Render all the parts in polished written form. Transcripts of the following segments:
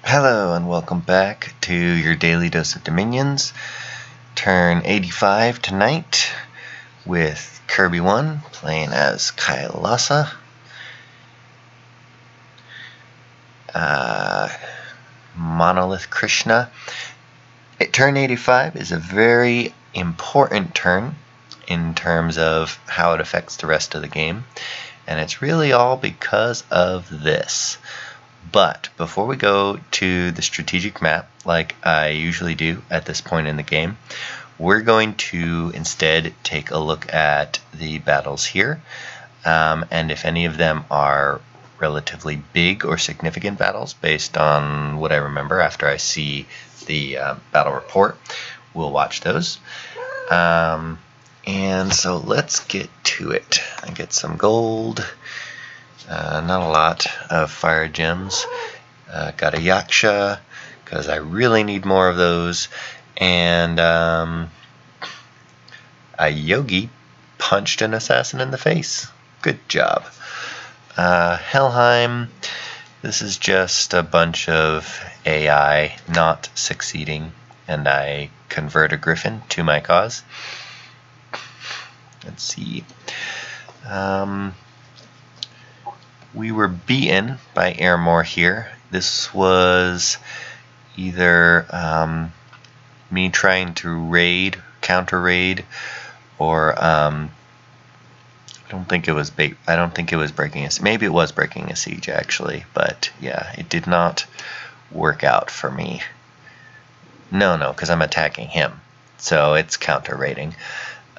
Hello and welcome back to your daily dose of Dominions. Turn 85 tonight with kirbyone playing as Kailasa. Monolith Krishna. Turn 85 is a very important turn in terms of how it affects the rest of the game, and it's really all because of this. But before we go to the strategic map, like I usually do at this point in the game, we're going to instead take a look at the battles here, and if any of them are relatively big or significant battles based on what I remember after I see the battle report, we'll watch those. And so let's get to it. I get some gold. Not a lot of fire gems. Got a Yaksha, because I really need more of those. And a Yogi punched an assassin in the face. Good job. Helheim. This is just a bunch of AI not succeeding, and I convert a griffin to my cause. Let's see. We were beaten by Airmore here. This was either me trying to counter raid, or I don't think it was breaking a siege. Maybe it was breaking a siege actually, but yeah, it did not work out for me. No, because I'm attacking him, so it's counter raiding.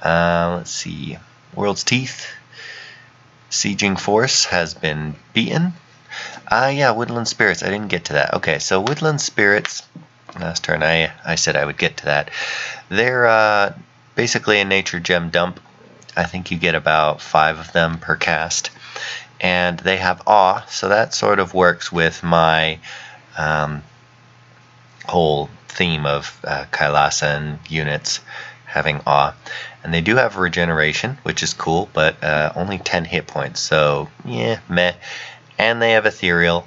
Let's see. World's Teeth. Sieging Force has been beaten. Yeah, Woodland Spirits. I didn't get to that. Okay, so Woodland Spirits, last turn I said I would get to that. They're basically a nature gem dump. I think you get about 5 of them per cast. And they have Awe, so that sort of works with my whole theme of Kailasa and units having Awe. And they do have regeneration, which is cool, but only 10 hit points, so yeah, meh. And they have ethereal.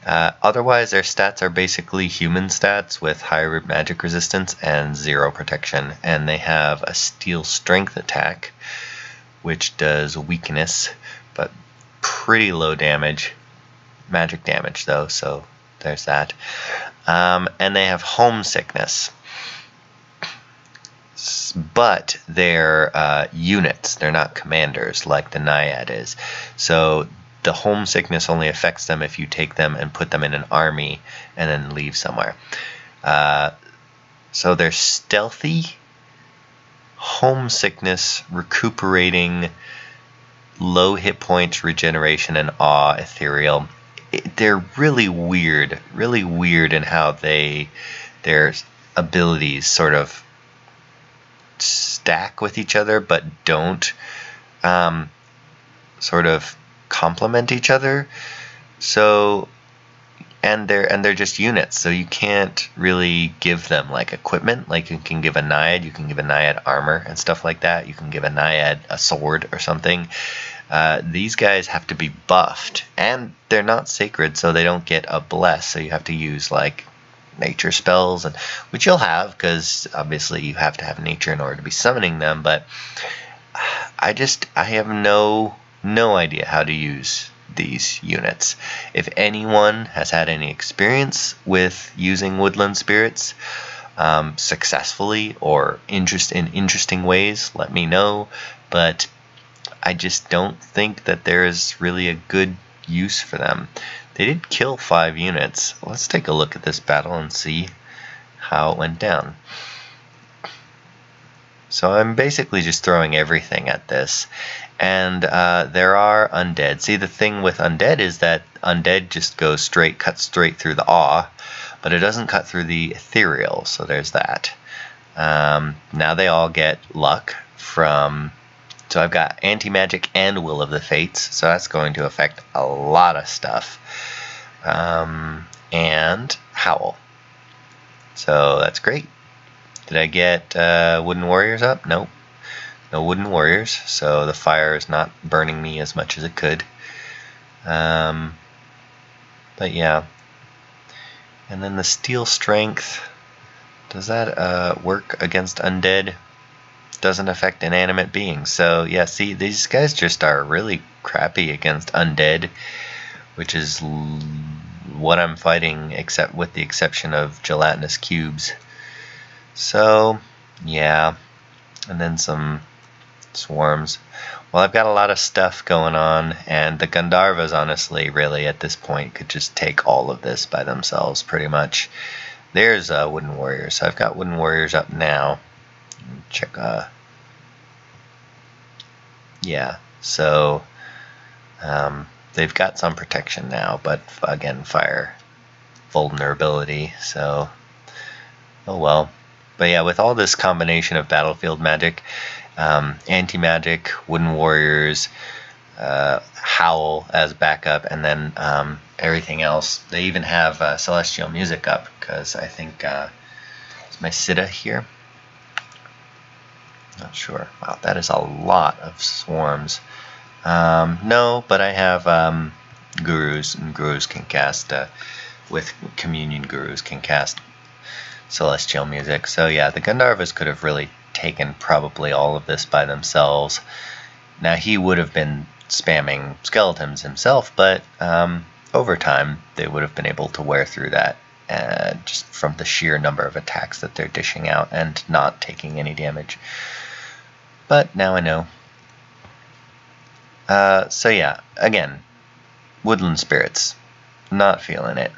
Otherwise, their stats are basically human stats with higher magic resistance and 0 protection. And they have a steel strength attack, which does weakness, but pretty low damage. Magic damage, though, so there's that. And they have homesickness. But they're units, they're not commanders like the Naiad is. So the homesickness only affects them if you take them and put them in an army and then leave somewhere. So they're stealthy, homesickness, recuperating, low hit points, regeneration, and Awe, ethereal. They're really weird in how their abilities sort of stack with each other, but don't sort of complement each other. So and they're just units, so you can't really give them like equipment. Like you can give a Naiad, armor and stuff like that. You can give a Naiad a sword or something. These guys have to be buffed, and they're not sacred, so they don't get a bless, so you have to use like nature spells, and which you'll have, because obviously you have to have nature in order to be summoning them. But I have no idea how to use these units. If anyone has had any experience with using Woodland Spirits successfully or in interesting ways, let me know. But I just don't think that there is really a good use for them. They did kill 5 units. Let's take a look at this battle and see how it went down. So I'm basically just throwing everything at this. And there are undead. See, the thing with undead is that undead just cuts straight through the Awe, but it doesn't cut through the ethereal, so there's that. Now they all get luck from... So I've got Anti-Magic and Will of the Fates, so that's going to affect a lot of stuff. And Howl. So that's great. Did I get Wooden Warriors up? Nope. No Wooden Warriors, so the fire is not burning me as much as it could. But yeah. And then the Steel Strength, does that work against undead? Doesn't affect inanimate beings. So yeah, see, these guys just are really crappy against undead, which is what I'm fighting, except with the exception of gelatinous cubes. So yeah, and then some swarms. Well, I've got a lot of stuff going on, and the Gandharvas, honestly, really, at this point, could just take all of this by themselves, pretty much. There's Wooden Warriors. So I've got Wooden Warriors up now. Check, yeah, so they've got some protection now, but again, fire vulnerability, so oh well. But yeah, with all this combination of battlefield magic, anti-magic, Wooden Warriors, Howl as backup, and then everything else. They even have Celestial Music up, because I think is my Siddha here? Not sure. Wow, that is a lot of swarms. No, but I have Gurus, and Gurus can cast, with Communion Gurus can cast Celestial Music. So yeah, the Gandharvas could have really taken probably all of this by themselves. Now he would have been spamming skeletons himself, but over time they would have been able to wear through that, just from the sheer number of attacks that they're dishing out and not taking any damage. But now I know. So yeah, again, Woodland Spirits, not feeling it.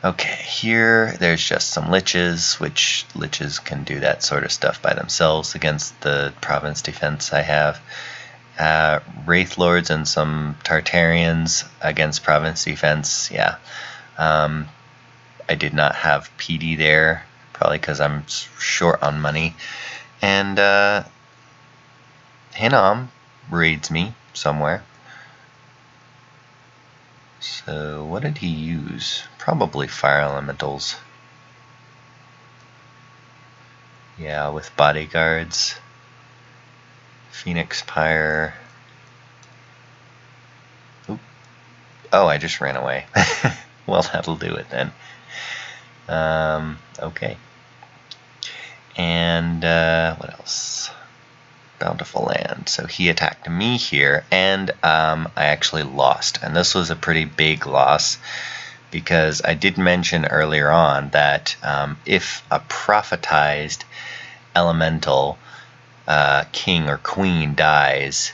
Okay, here there's just some liches, which liches can do that sort of stuff by themselves against the province defense I have. Wraith Lords and some Tartarians against province defense, yeah. I did not have PD there, probably because I'm short on money. And Hinam raids me somewhere. So what did he use? Probably fire elementals. Yeah, with bodyguards. Phoenix Pyre. Oop. Oh, I just ran away. Well, that'll do it then. Okay. And what else? Bountiful Land. So he attacked me here, and I actually lost. And this was a pretty big loss, because I did mention earlier on that if a prophetized elemental king or queen dies,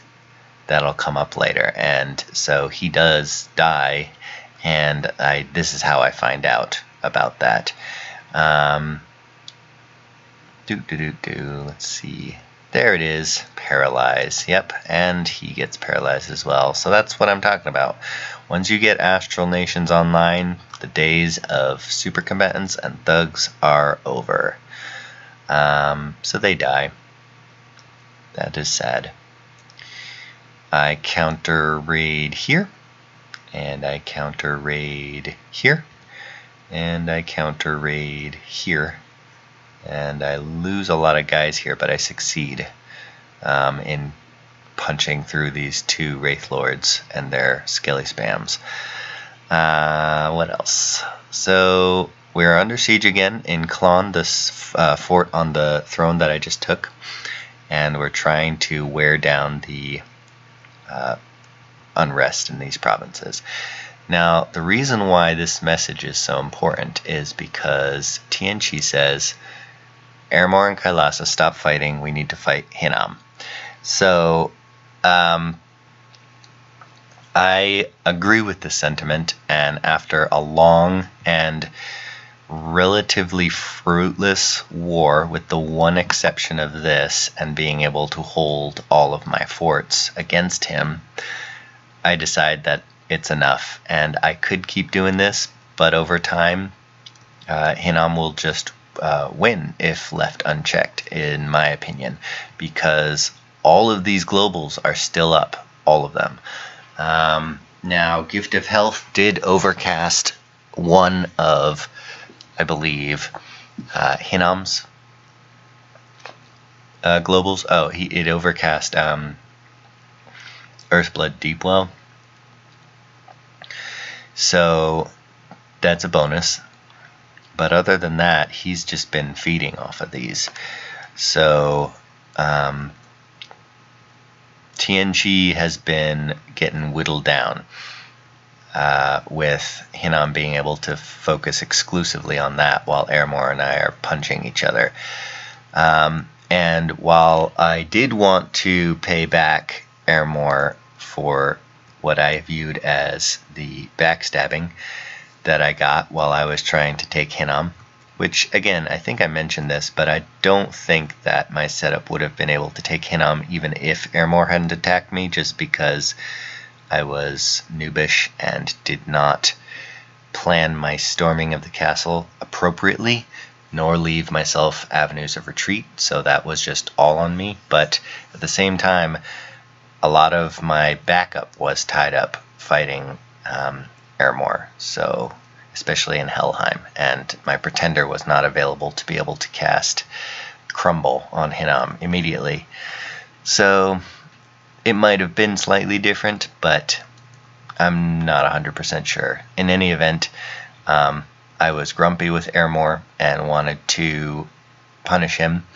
that'll come up later. And so he does die, and this is how I find out about that. Let's see. There it is, paralyze. Yep, and he gets paralyzed as well. So that's what I'm talking about. Once you get Astral Nations online, the days of super combatants and thugs are over. So they die. That is sad. I counter raid here, and I counter raid here, and I counter raid here. And I lose a lot of guys here, but I succeed in punching through these two Wraith Lords and their skelly spams. What else? So we're under siege again in Klon, this fort on the throne that I just took. And we're trying to wear down the unrest in these provinces. Now, the reason why this message is so important is because Tianchi says, Ermor and Kailasa, stop fighting. We need to fight Hinam. So, I agree with this sentiment, and after a long and relatively fruitless war, with the one exception of this, and being able to hold all of my forts against him, I decide that it's enough, and I could keep doing this, but over time, Hinam will just win if left unchecked, in my opinion, because all of these globals are still up, all of them. Now, Gift of Health did overcast one of, I believe, Hinam's globals. Oh, it overcast Earthblood Deepwell. So that's a bonus. But other than that, he's just been feeding off of these. So Tianchi has been getting whittled down, with Hinam being able to focus exclusively on that while Airmore and I are punching each other. And while I did want to pay back Airmore for what I viewed as the backstabbing that I got while I was trying to take Hinam, which, again, I think I mentioned this, but I don't think that my setup would have been able to take Hinam even if Airmore hadn't attacked me, just because I was noobish and did not plan my storming of the castle appropriately, nor leave myself avenues of retreat, so that was just all on me. But at the same time, a lot of my backup was tied up fighting Airmore, so especially in Helheim, and my Pretender was not available to be able to cast Crumble on Hinam immediately. So it might have been slightly different, but I'm not 100% sure. In any event, I was grumpy with Airmore and wanted to punish him,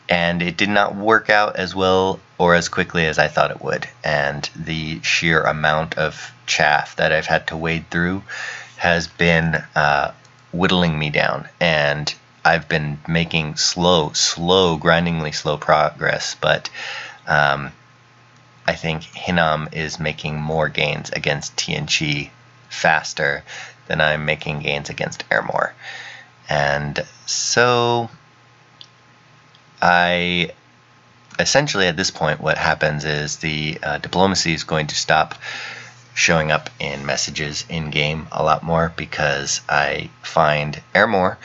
and it did not work out as well or as quickly as I thought it would, and the sheer amount of chaff that I've had to wade through has been whittling me down, and I've been making grindingly slow progress, but I think Hinam is making more gains against Tianchi faster than I'm making gains against Airmore. And so I essentially, at this point, what happens is the diplomacy is going to stop showing up in messages in-game a lot more, because I find Airmore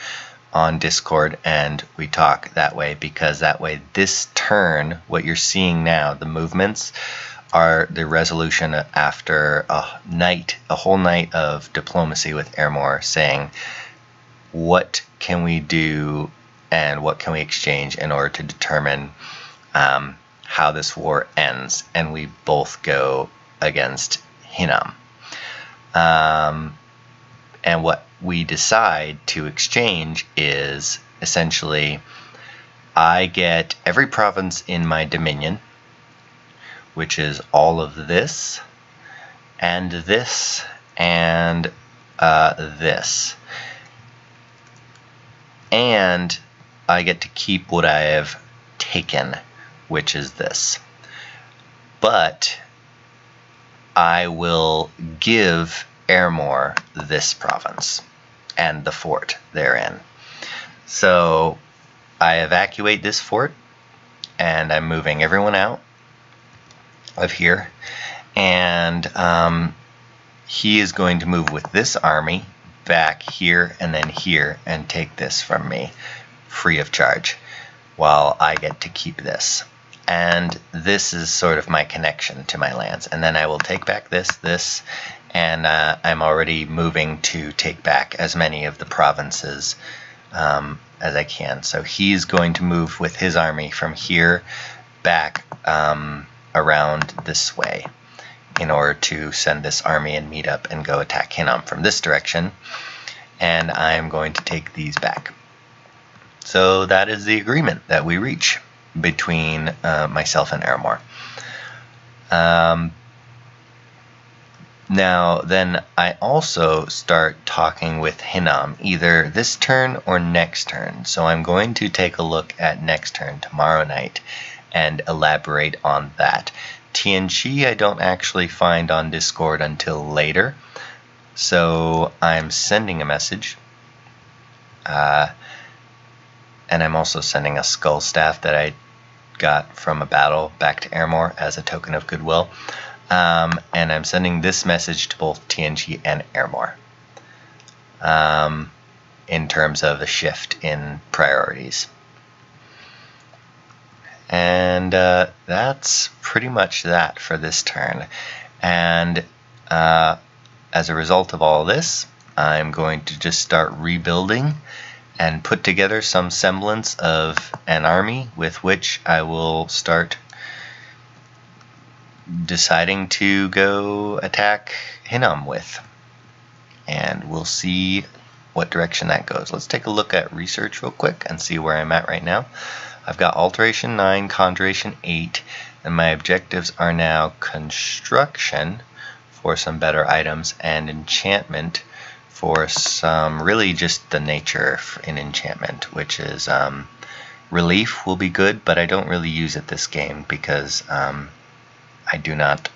on Discord and we talk that way, because that way this turn, what you're seeing now, the movements, are the resolution after a whole night of diplomacy with Airmore, saying what can we do and what can we exchange in order to determine how this war ends, and we both go against Hinam. And what we decide to exchange is essentially, I get every province in my dominion, which is all of this, and this, and this. And I get to keep what I have taken, which is this. But I will give Airmore this province and the fort therein. So I evacuate this fort, and I'm moving everyone out of here, and he is going to move with this army back here and then here and take this from me free of charge, while I get to keep this. And this is sort of my connection to my lands. And then I will take back this, and I'm already moving to take back as many of the provinces as I can. So he's going to move with his army from here back around this way in order to send this army and meet up and go attack Hinam from this direction. And I'm going to take these back. So that is the agreement that we reach between myself and Airmore. Now, then I also start talking with Hinam, either this turn or next turn. So I'm going to take a look at next turn tomorrow night and elaborate on that. Tianchi I don't actually find on Discord until later, so I'm sending a message. And I'm also sending a skull staff that I got from a battle back to Airmore as a token of goodwill. And I'm sending this message to both Tianchi and Airmore in terms of a shift in priorities. And that's pretty much that for this turn. And as a result of all this, I'm going to just start rebuilding and put together some semblance of an army with which I will start deciding to go attack Hinam with. And we'll see what direction that goes. Let's take a look at research real quick and see where I'm at right now. I've got alteration 9, conjuration 8, and my objectives are now construction for some better items and enchantment for some, really just the nature in enchantment, which is relief will be good, but I don't really use it this game because I do not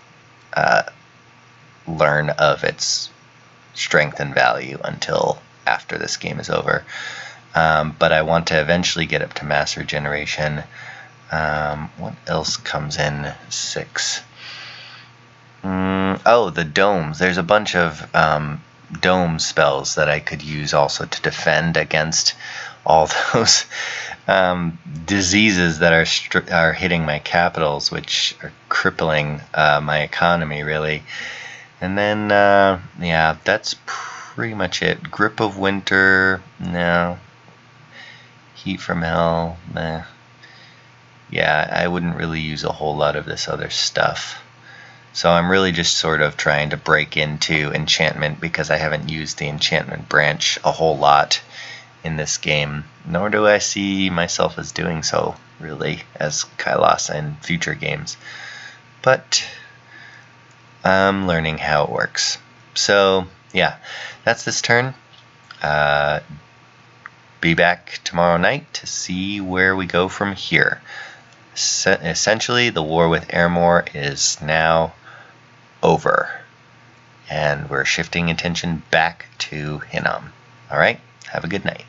learn of its strength and value until after this game is over. But I want to eventually get up to mass regeneration. What else comes in 6? Oh, the domes. There's a bunch of dome spells that I could use also to defend against all those diseases that are hitting my capitals, which are crippling my economy, really. And then, yeah, that's pretty much it. Grip of Winter, no. Heat from Hell, meh. Yeah, I wouldn't really use a whole lot of this other stuff. So I'm really just sort of trying to break into enchantment because I haven't used the enchantment branch a whole lot in this game, nor do I see myself as doing so, really, as Kailas in future games. But I'm learning how it works. So, yeah, that's this turn. Be back tomorrow night to see where we go from here. Essentially, the war with Airmore is now over, and we're shifting attention back to Hinnom. Alright, have a good night.